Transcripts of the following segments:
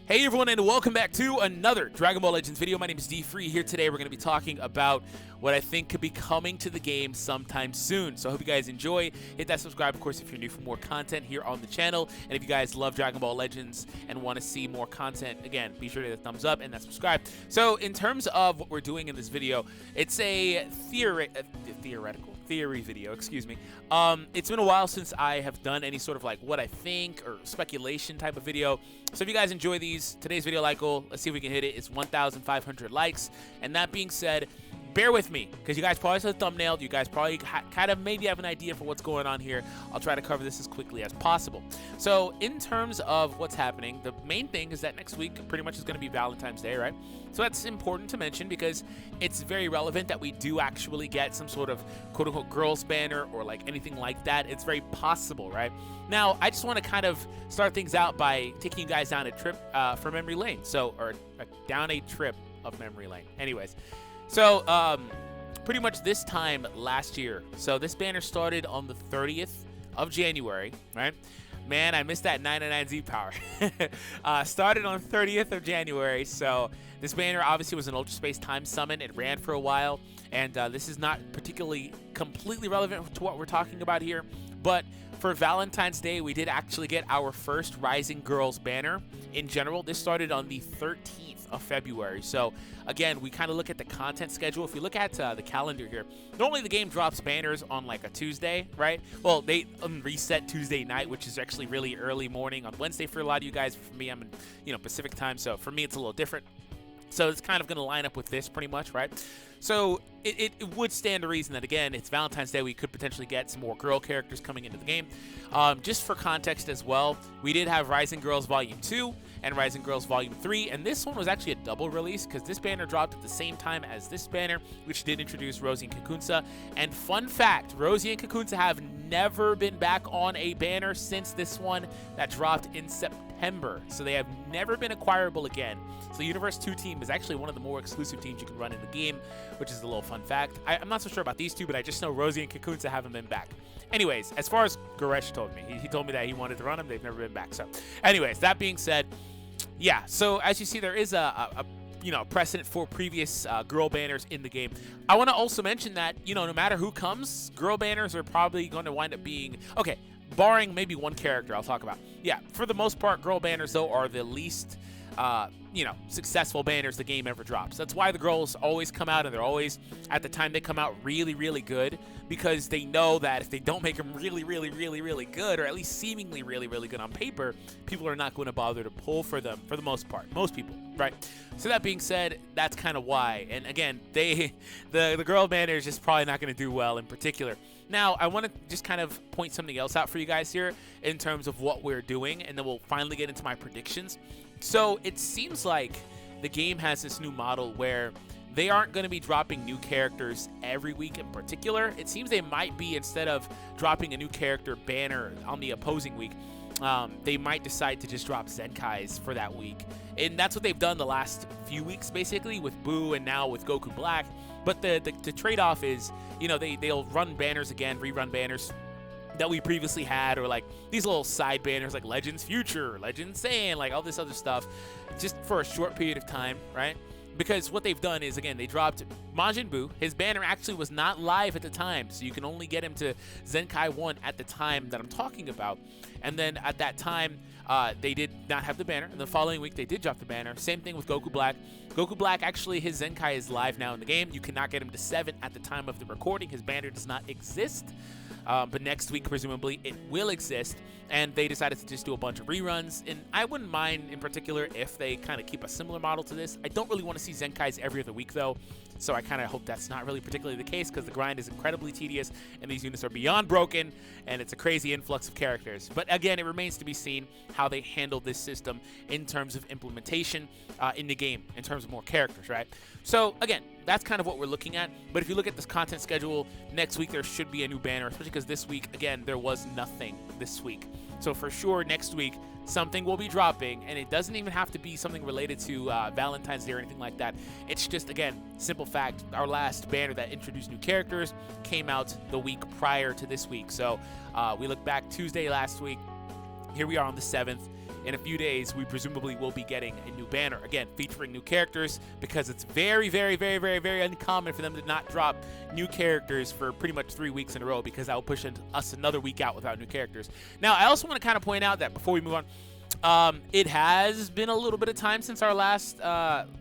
Hey everyone, and welcome back to another Dragon Ball Legends video. My name is DFree. Here today we're going to be talking about what I think could be coming to the game sometime soon. So I hope you guys enjoy. Hit that subscribe, of course, if you're new for more content here on the channel. And if you guys love Dragon Ball Legends and want to see more content, again, be sure to hit the thumbs up and that subscribe. So in terms of what we're doing in this video, it's a theory video, excuse me. It's been a while since I have done any sort of like what I think or speculation type of video. So if you guys enjoy these, today's video like goal, let's see if we can hit it. It's 1,500 likes. And that being said, bear with me, because you guys probably saw the thumbnail. You guys probably kind of maybe have an idea for what's going on here. I'll try to cover this as quickly as possible. So in terms of what's happening, the main thing is that next week pretty much is going to be Valentine's Day, right? So that's important to mention because it's very relevant that we do actually get some sort of quote-unquote girls banner or like anything like that. It's very possible, right? Now, I just want to kind of start things out by taking you guys down a trip for memory lane. Or down a trip of memory lane. Anyways. So, pretty much this time last year, so this banner started on the 30th of January, right? Man, I missed that 999Z power. Started on 30th of January, so this banner obviously was an Ultra Space Time Summon. It ran for a while, and this is not particularly completely relevant to what we're talking about here, but for Valentine's Day, we did actually get our first Rising Girls banner. In general, this started on the 13th of February. So again, we kind of look at the content schedule. If you look at the calendar here, normally the game drops banners on like a Tuesday, right? Well, they reset Tuesday night, which is actually really early morning on Wednesday for a lot of you guys. For me, I'm in Pacific time, so for me it's a little different. So it's kind of going to line up with this pretty much, right? So it would stand to reason that, again, it's Valentine's Day. We could potentially get some more girl characters coming into the game. Just for context as well, we did have Rising Girls Volume 2 and Rising Girls Volume 3, and this one was actually a double release because this banner dropped at the same time as this banner, which did introduce Rosie and Kakunsa. And fun fact, Rosie and Kakunsa have never been back on a banner since this one that dropped in September. So they have never been acquirable again. So Universe 2 team is actually one of the more exclusive teams you can run in the game, which is a little fun fact. I'm not so sure about these two, but I just know Rosie and Kakunsa haven't been back. Anyways, as far as Goresh told me, he told me that he wanted to run them. They've never been back. So anyways, that being said, yeah, so as you see, there is a precedent for previous girl banners in the game. I want to also mention that, no matter who comes, girl banners are probably going to wind up being, okay, barring maybe one character I'll talk about. Yeah, for the most part, girl banners, though, are the least successful banners the game ever drops. That's why the girls always come out, and they're always, at the time they come out, really, really good, because they know that if they don't make them really, really, really, really good, or at least seemingly really, really good on paper, people are not going to bother to pull for them for the most part. Most people, right? So that being said, that's kind of why. And again, the girl banner is just probably not going to do well in particular. Now, I want to just kind of point something else out for you guys here in terms of what we're doing, and then we'll finally get into my predictions. So it seems like the game has this new model where they aren't going to be dropping new characters every week in particular. It seems they might be, instead of dropping a new character banner on the opposing week, they might decide to just drop Zenkais for that week. And that's what they've done the last few weeks, basically, with Boo and now with Goku Black. But the trade-off is, they'll run banners again, rerun banners that we previously had, or like these little side banners like Legends Future, Legends Saiyan, like all this other stuff, just for a short period of time, right? Because what they've done is, again, they dropped Majin Buu. His banner actually was not live at the time, so you can only get him to Zenkai 1 at the time that I'm talking about. And then at that time, they did not have the banner. And the following week, they did drop the banner. Same thing with Goku Black. Goku Black, actually, his Zenkai is live now in the game. You cannot get him to 7 at the time of the recording. His banner does not exist. But next week, presumably, it will exist, and they decided to just do a bunch of reruns, and I wouldn't mind, in particular, if they kind of keep a similar model to this. I don't really want to see Zenkais every other week, though, so I kind of hope that's not really particularly the case, because the grind is incredibly tedious, and these units are beyond broken, and it's a crazy influx of characters. But again, it remains to be seen how they handle this system in terms of implementation in the game, in terms of more characters, right? So again, that's kind of what we're looking at. But if you look at this content schedule, next week there should be a new banner, especially because this week, again, there was nothing this week. So for sure, next week, something will be dropping, and it doesn't even have to be something related to Valentine's Day or anything like that. It's just, again, simple fact, our last banner that introduced new characters came out the week prior to this week. So we look back Tuesday last week. Here we are on the 7th. in a few days, we presumably will be getting a new banner, again, featuring new characters, because it's very, very, very, very, very uncommon for them to not drop new characters for pretty much 3 weeks in a row, because that will push us another week out without new characters. Now, I also want to kind of point out that before we move on, it has been a little bit of time since our last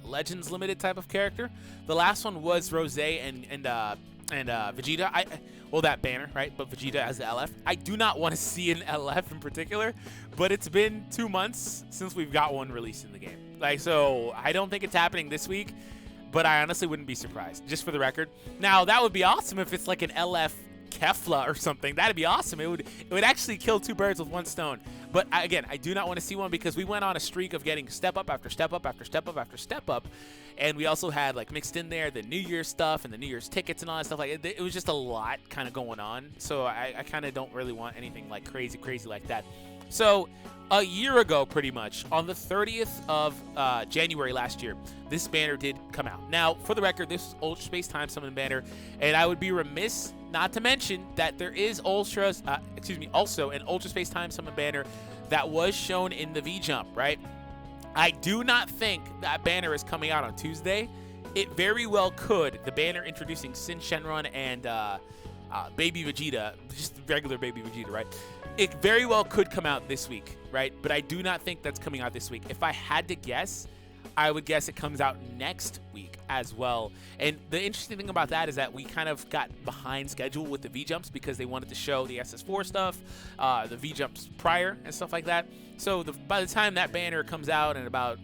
Legends Limited type of character. The last one was Rose and Vegeta. Well, that banner, right? But Vegeta as the LF. I do not want to see an LF in particular, but it's been 2 months since we've got one released in the game. Like, so I don't think it's happening this week, but I honestly wouldn't be surprised, just for the record. Now, that would be awesome if it's like an LF Kefla or something. That'd be awesome. It would actually kill 2 birds with 1 stone. But again, I do not want to see one, because we went on a streak of getting step up after step up after step up after step up, and we also had like mixed in there the New Year's stuff and the New Year's tickets and all that stuff. Like it was just a lot kind of going on. So I kind of don't really want anything like crazy like that. So a year ago, pretty much on the 30th of January last year, this banner did come out. Now, for the record, this is Ultra Space Time Summon banner, and I would be remiss not to mention that there is also an Ultra Space Time Summon banner that was shown in the V-Jump, right? I do not think that banner is coming out on Tuesday. It very well could. The banner introducing Sin Shenron and Baby Vegeta, just regular Baby Vegeta, right? It very well could come out this week, right? But I do not think that's coming out this week. If I had to guess, I would guess it comes out next week as well. And the interesting thing about that is that we kind of got behind schedule with the V-Jumps, because they wanted to show the SS4 stuff, the V-Jumps prior and stuff like that. So by the time that banner comes out in about,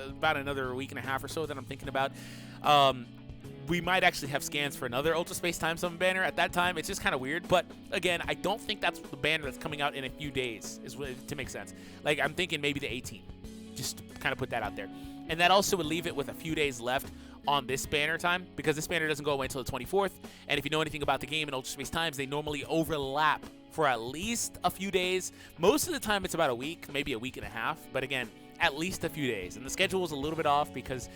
about another week and a half or so that I'm thinking about, we might actually have scans for another Ultra Space Time Summon banner at that time. It's just kind of weird. But again, I don't think that's the banner that's coming out in a few days, to make sense. Like, I'm thinking maybe the 18th. Just to kind of put that out there. And that also would leave it with a few days left on this banner time, because this banner doesn't go away until the 24th. And if you know anything about the game in Ultra Space Times, they normally overlap for at least a few days. Most of the time it's about a week, maybe a week and a half. But again, at least a few days. And the schedule was a little bit off, because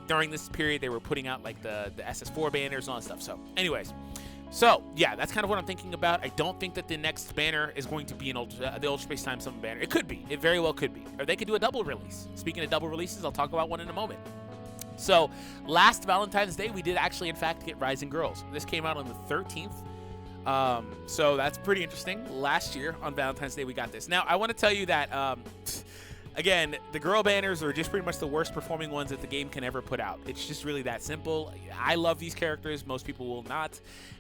during this period they were putting out like the SS4 banners and all that stuff. So anyways, so yeah, that's kind of what I'm thinking about. I don't think that the next banner is going to be the Ultra Space Time Summon banner. It could be. It very well could be. Or they could do a double release. Speaking of double releases, I'll talk about one in a moment. So last Valentine's Day, we did actually, in fact, get Rising Girls. This came out on the 13th. So that's pretty interesting. Last year on Valentine's Day, we got this. Now, I want to tell you that, again, the girl banners are just pretty much the worst performing ones that the game can ever put out. It's just really that simple. I love these characters. Most people will not.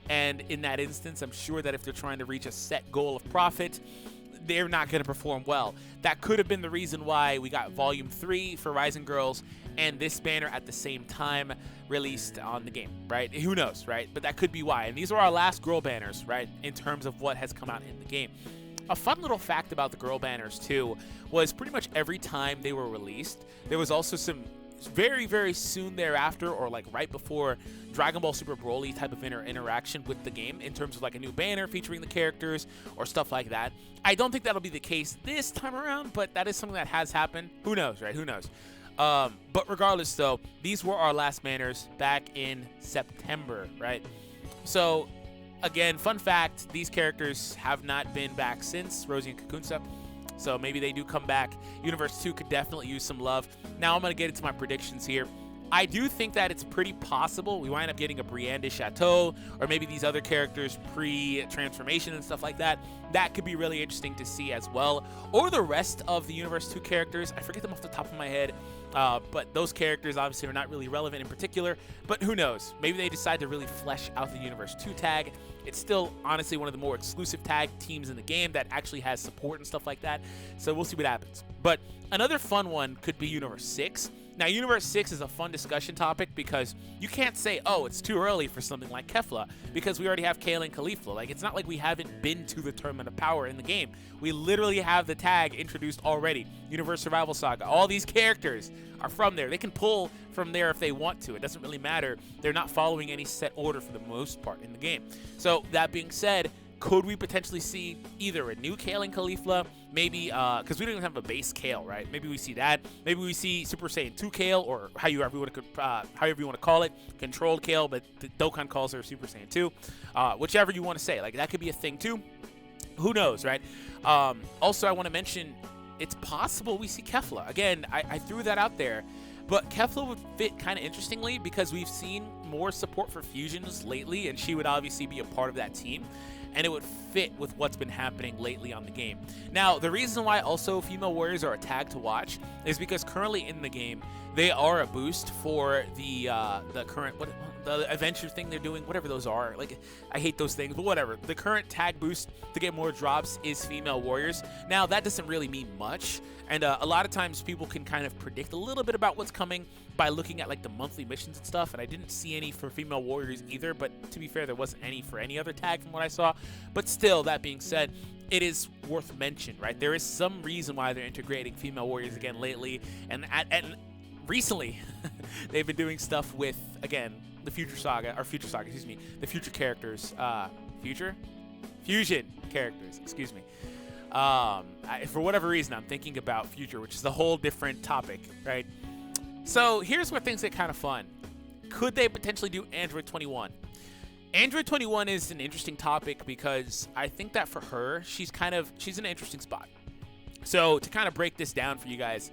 And in that instance, I'm sure that if they're trying to reach a set goal of profit, they're not going to perform well. That could have been the reason why we got Volume 3 for Rising Girls and this banner at the same time released on the game, right? Who knows, right? But that could be why. And these are our last girl banners, right, in terms of what has come out in the game. A fun little fact about the girl banners, too, was pretty much every time they were released, there was also some very, very soon thereafter, or like right before, Dragon Ball Super Broly type of interaction with the game in terms of like a new banner featuring the characters or stuff like that. I don't think that'll be the case this time around, but that is something that has happened. Who knows, right? Who knows? But regardless, though, these were our last banners back in September, right? So, again, fun fact, these characters have not been back since Rosie and Kakunsa. So maybe they do come back. Universe 2 could definitely use some love. Now I'm going to get into my predictions here. I do think that it's pretty possible we wind up getting a Brienne de Chateau, or maybe these other characters pre-transformation and stuff like that. That could be really interesting to see as well. Or the rest of the Universe 2 characters. I forget them off the top of my head. But those characters obviously are not really relevant in particular. But who knows? Maybe they decide to really flesh out the Universe 2 tag. It's still, honestly, one of the more exclusive tag teams in the game that actually has support and stuff like that. So we'll see what happens. But another fun one could be Universe 6. Now, Universe 6 is a fun discussion topic because you can't say, oh, it's too early for something like Kefla, because we already have Kale and Kefla. Like, it's not like we haven't been to the Tournament of Power in the game. We literally have the tag introduced already. Universe Survival Saga. All these characters are from there. They can pull from there if they want to. It doesn't really matter. They're not following any set order for the most part in the game. So, that being said, could we potentially see either a new Kale and Kefla, maybe, because we don't even have a base Kale, right? Maybe we see that. Maybe we see Super Saiyan 2 Kale, or however you want to call it, controlled Kale, but the Dokkan calls her Super Saiyan 2. Whichever you want to say. Like, that could be a thing, too. Who knows, right? Also, I want to mention, it's possible we see Kefla. Again, I threw that out there. But Kefla would fit kind of interestingly because we've seen more support for fusions lately, and she would obviously be a part of that team, and it would fit with what's been happening lately on the game. Now, the reason why also female warriors are a tag to watch is because currently in the game, they are a boost for the current, the adventure thing they're doing, whatever those are. Like, I hate those things, but whatever. The current tag boost to get more drops is female warriors. Now, that doesn't really mean much, and a lot of times people can kind of predict a little bit about what's coming by looking at like the monthly missions and stuff, and I didn't see any for female warriors either, but to be fair, there wasn't any for any other tag from what I saw. But still, that being said, it is worth mention, right? There is some reason why they're integrating female warriors again lately, and recently they've been doing stuff with, again, the future characters, fusion characters, excuse me. For whatever reason, I'm thinking about future, which is a whole different topic, right? So here's where things get kind of fun. Could they potentially do Android 21? Android 21 is an interesting topic because I think that for her, she's in an interesting spot. So to kind of break this down for you guys,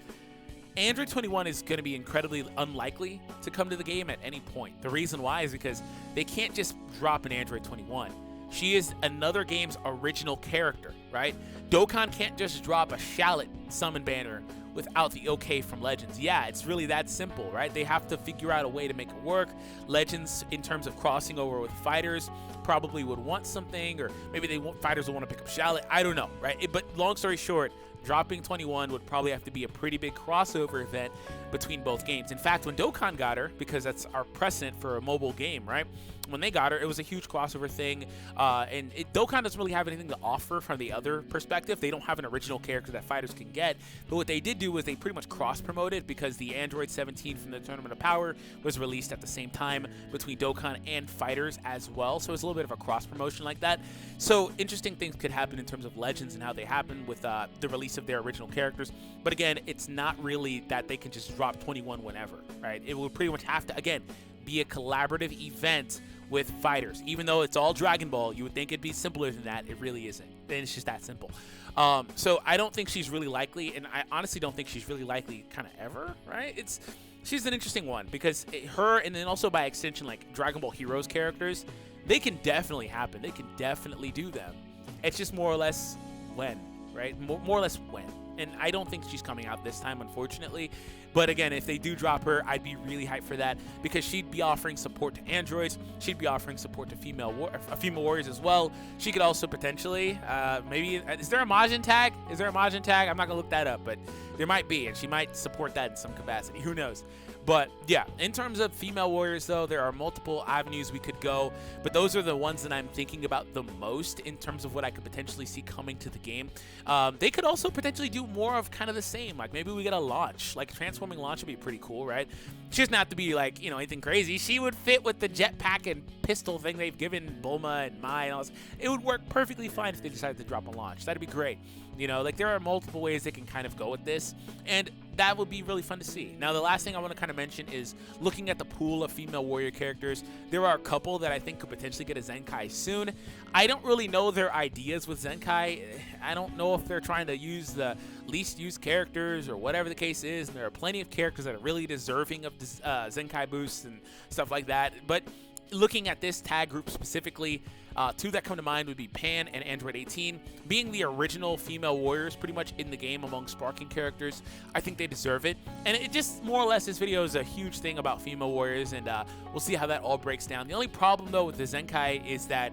Android 21 is going to be incredibly unlikely to come to the game at any point. The reason why is because they can't just drop an Android 21. She is another game's original character, right? Dokkan can't just drop a Shallot summon banner without the okay from Legends. Yeah, it's really that simple, right? They have to figure out a way to make it work. Legends, in terms of crossing over with fighters, probably would want something, or maybe fighters will want to pick up Shallot. I don't know, right? But long story short, dropping 21 would probably have to be a pretty big crossover event between both games. In fact, when Dokkan got her, because that's our precedent for a mobile game, right? When they got her, it was a huge crossover thing, and Dokkan doesn't really have anything to offer from the other perspective. They don't have an original character that fighters can get, but what they did do was they pretty much cross-promoted because the Android 17 from the Tournament of Power was released at the same time between Dokkan and fighters as well, so it was a little bit of a cross-promotion like that. So interesting things could happen in terms of Legends and how they happen with the release of their original characters, but again, it's not really that they can just drop 21 whenever, right? It would pretty much have to, again, be a collaborative event with fighters. Even though it's all Dragon Ball, you would think it'd be simpler than that. It really isn't. And it's just that simple. So I don't think she's really likely, and I honestly don't think she's really likely kind of ever, right? She's an interesting one because her, and then also by extension, like Dragon Ball Heroes characters, they can definitely happen. They can definitely do them. It's just more or less when, right? More or less when. And I don't think she's coming out this time, unfortunately. But again, if they do drop her, I'd be really hyped for that because she'd be offering support to androids. She'd be offering support to female warriors as well. She could also potentially, maybe, is there a Majin tag? Is there a Majin tag? I'm not going to look that up, but there might be, and she might support that in some capacity. Who knows? But yeah, in terms of female warriors, though, there are multiple avenues we could go, but those are the ones that I'm thinking about the most in terms of what I could potentially see coming to the game. They could also potentially do more of kind of the same, like maybe we get a launch, like transforming launch would be pretty cool, right? She doesn't have to be like, you know, anything crazy. She would fit with the jetpack and pistol thing they've given Bulma and Mai and all this. It would work perfectly fine if they decided to drop a launch. That'd be great. You know, like there are multiple ways they can kind of go with this, and that would be really fun to see. Now, the last thing I want to kind of mention is looking at the pool of female warrior characters. There are a couple that I think could potentially get a Zenkai soon. I don't really know their ideas with Zenkai. I don't know if they're trying to use the least used characters or whatever the case is. And there are plenty of characters that are really deserving of Zenkai boosts and stuff like that. But looking at this tag group specifically, two that come to mind would be Pan and Android 18. Being the original female warriors pretty much in the game among sparking characters, I think they deserve it. And it just more or less, this video is a huge thing about female warriors, and we'll see how that all breaks down. The only problem though with the Zenkai is that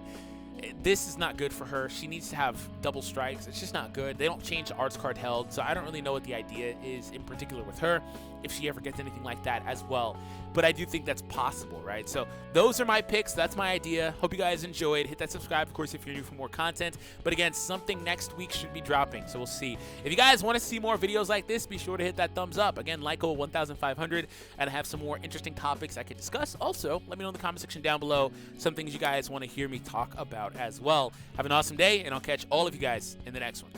this is not good for her. She needs to have double strikes. It's just not good. They don't change the arts card held, so I don't really know what the idea is in particular with her, if she ever gets anything like that as well. But I do think that's possible, right? So those are my picks. That's my idea. Hope you guys enjoyed. Hit that subscribe, of course, if you're new for more content. But again, something next week should be dropping, so we'll see. If you guys want to see more videos like this, be sure to hit that thumbs up. Again, like 1,500, and I have some more interesting topics I could discuss. Also, let me know in the comment section down below some things you guys want to hear me talk about as well. Have an awesome day, and I'll catch all of you guys in the next one.